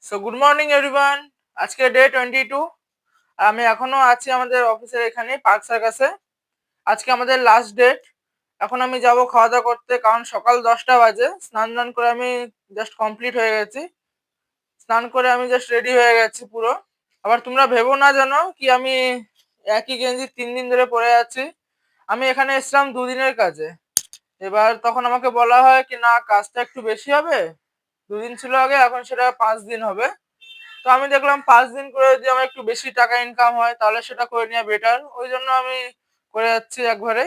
So good morning everyone. আজকে day 22। আমি এখনো আছি আমাদের অফিসের এখানে পার্ক সার্কাসে। আজকে আমাদের লাস্ট ডেট। এখন আমি যাব খাওয়া দাওয়া করতে, কারণ সকাল 10টা বাজে। স্নান দান করে আমি জাস্ট কমপ্লিট হয়ে গেছি। স্নান করে আমি জাস্ট রেডি হয়ে গেছি পুরো। আবার তোমরা ভেবো না জানো কি আমি একই গেঞ্জি 3 দিন ধরে পরে আছি। আমি এখানে এসেছিলাম 2 দিনের কাজে। এবার তখন আমাকে বলা হয় কি না, কাজটা একটু বেশি হবে। 2 দিন ছিল আগে, এখন সেটা 5 দিন হবে। তো আমি দেখলাম 5 দিন করে যদি আমার একটু বেশি টাকা ইনকাম হয় তাহলে সেটা করে নেওয়া বেটার, ওই জন্য আমি করে যাচ্ছি একবারে।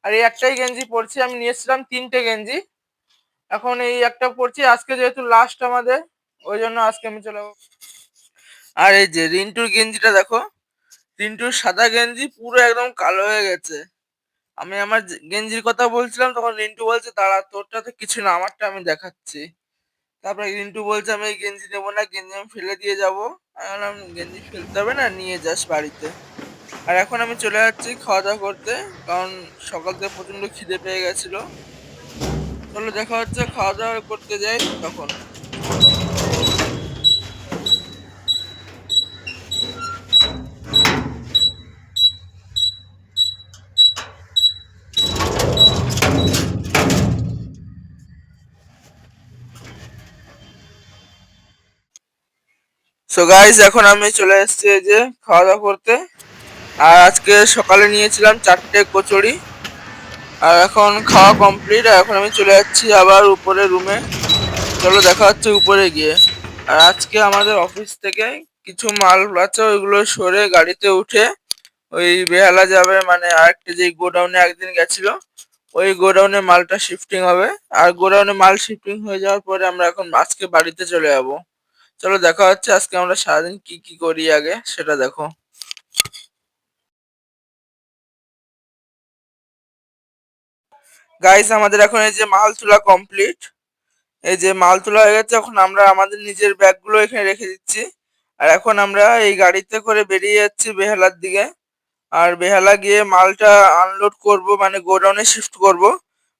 আর এই একটাই গেঞ্জি পরছি, আমি নিয়েছিলাম 3টে গেঞ্জি। এখন এই একটা পরছি, আজকে যেহেতু লাস্ট আমাদের, ওই জন্য আজকে আমি চলে যাবো। আর এই যে রিন্টুর গেঞ্জিটা দেখো, রিন্টুর সাদা গেঞ্জি পুরো একদম কালো হয়ে গেছে। আমি আমার গেঞ্জির কথা বলছিলাম, তখন রিন্টু বলছে তারা তোরটা তো কিছু না, আমারটা আমি দেখাচ্ছি। তারপরে রিন্টু বলছে আমি এই গেঞ্জি নেবো না, গেঞ্জি আমি ফেলে দিয়ে যাবো। আমি বললাম গেঞ্জি ফেলতে হবে না, নিয়ে যাস বাড়িতে। আর এখন আমি চলে যাচ্ছি খাওয়া দাওয়া করতে, কারণ সকাল থেকে প্রচন্ড খিদে পেয়ে গেছিল। চলো দেখা হচ্ছে খাওয়া দাওয়া করতে যাই তখন। সো গাইস, এখন আমি চলে এসেছি এই যে খাওয়া দাওয়া করতে। আর আজকে সকালে নিয়েছিলাম 4টে কচুরি। আর এখন খাওয়া কমপ্লিট, আর এখন আমি চলে যাচ্ছি আবার উপরে রুমে। চলো দেখা হচ্ছে উপরে গিয়ে। আর আজকে আমাদের অফিস থেকে কিছু মাল আছে, ওইগুলো সরে গাড়িতে উঠে ওই বেহালা যাবে, মানে আরেকটা যে গোডাউনে একদিন গেছিল, ওই গোডাউনে মালটা শিফটিং হবে। আর গোডাউনে মাল শিফটিং হয়ে যাওয়ার পরে আমরা এখন আজকে বাড়িতে চলে যাব। চলো দেখা হচ্ছে আজকে আমরা সারাদিন কি কি করি আগে সেটা দেখো। গাইস, আমাদের এখন এই যে মাল তোলা কমপ্লিট। এই যে মাল তোলা হয়ে গেছে, এখন আমরা আমাদের নিজের ব্যাগগুলো এখানে রেখে দিচ্ছি। আর এখন আমরা এই গাড়িতে করে বেরিয়ে যাচ্ছি বেহালার দিকে। আর বেহালা গিয়ে মালটা আনলোড করব, মানে গোডাউনে শিফট করব।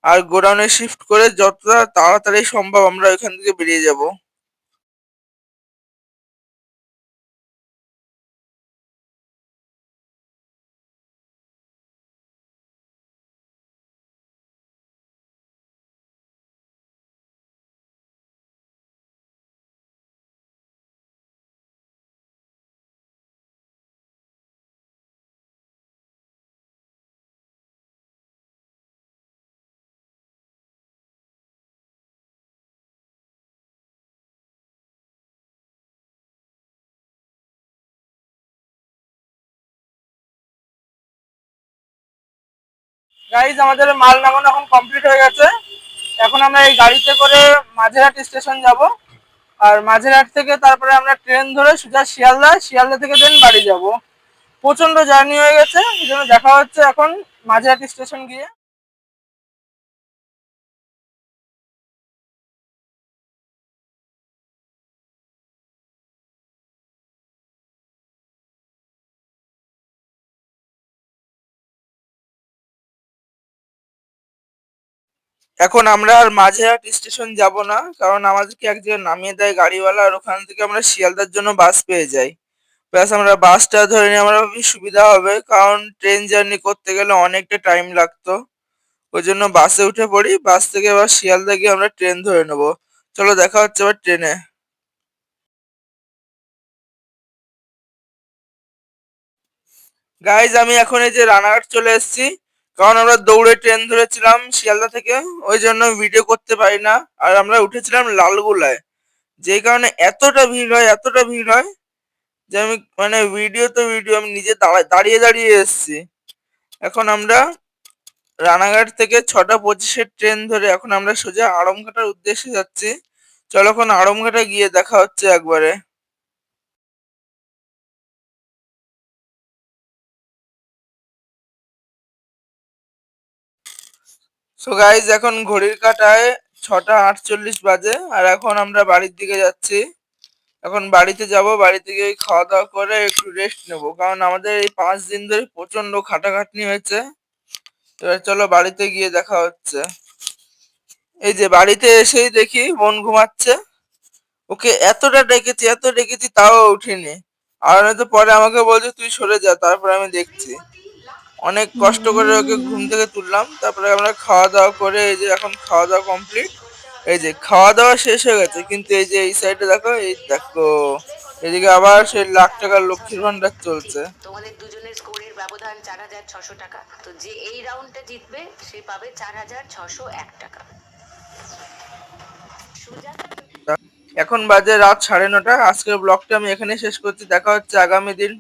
আর গোডাউনে শিফট করে যতটা তাড়াতাড়ি সম্ভব আমরা ওইখান থেকে বেরিয়ে যাব। গাইজ, আমাদের মাল নামানো এখন কমপ্লিট হয়ে গেছে। এখন আমরা এই গাড়িতে করে মাঝেরহাট স্টেশন যাব। আর মাঝেরহাট থেকে তারপরে আমরা ট্রেন ধরে সোজা শিয়ালদা, শিয়ালদা থেকে দেন বাড়ি যাব। প্রচন্ড জার্নি হয়ে গেছে, এই জন্য দেখা হচ্ছে এখন মাঝেরহাট স্টেশন গিয়ে। এখন আমরা আর মাঝেরহাট স্টেশন যাব না, কারণ আমাদেরকে এক জায়গায় নামিয়ে দেয় গাড়িওয়ালা, আর ওখান থেকে আমরা শিয়ালদার জন্য বাস পেয়ে যাই। প্লাস আমরা বাসটা ধরে নিয়ে আমরা খুবই সুবিধা হবে, কারণ ট্রেন জার্নি করতে গেলে অনেকটা টাইম লাগতো। ওই জন্য বাসে উঠে পড়ি, বাস থেকে এবার শিয়ালদা গিয়ে আমরা ট্রেন ধরে নেবো। চলো দেখা হচ্ছে এবার ট্রেনে। গাইজ, আমি এখন এই যে রানাঘাট চলে এসেছি। কারণ আমরা দৌড়ে ট্রেন ধরেছিলাম শিয়ালদা থেকে, ওই জন্য ভিডিও করতে পারি না। আর আমরা উঠেছিলাম লালগোলায়, যেই কারণে এতটা ভিড় হয়, এতটা ভিড় হয় যে আমি মানে ভিডিও তো ভিডিও, আমি নিজে দাঁড়িয়ে দাঁড়িয়ে এসেছি। এখন আমরা রানাঘাট থেকে 6টা 25-এর ট্রেন ধরে এখন আমরা সোজা আড়ংঘাটার উদ্দেশ্যে যাচ্ছি। চলো এখন আড়ংঘাটা গিয়ে দেখা হচ্ছে একবারে। সো গাইজ, এখন ঘড়ির কাঁটায় 6টা 48 বাজে, আর এখন আমরা বাড়ির দিকে যাচ্ছি। এখন বাড়িতে যাব, বাড়িতে গিয়ে খাওয়া দাওয়া করে একটু রেস্ট নেব, কারণ আমাদের এই 5 দিন ধরে প্রচন্ড খাটাখাটনি হয়েছে। এবার চলো বাড়িতে গিয়ে দেখা হচ্ছে। এই যে বাড়িতে এসেই দেখি বোন ঘুমাচ্ছে। ওকে এত ডেকেছি তাও উঠিনি। আর নয়তো পরে আমাকে বলছে তুই সরে যা, তারপরে আমি দেখছি। অনেক কষ্ট করে ওকে ঘুম থেকে তুললাম, তারপরে আমরা খাওয়া দাওয়া করে এই যে এখন খাওয়া দাওয়া কমপ্লিট। এই যে খাওয়া দাওয়া শেষ হয়ে গেছে, কিন্তু এই যে এই সাইডে দেখো, এই দেখো এদিকে আবার সেই লাখ টাকার লক্ষ্মীর ভান্ডার চলছে। তোমাদের দুজনের স্কোরের ব্যবধান 4,600 টাকা। তো যে এই রাউন্ডটা জিতবে সে পাবে 4,601 টাকা। এখন বাজে রাত 9:30। আজকের ব্লগটা আমি এখানেই শেষ করছি। দেখা হচ্ছে আগামী দিন।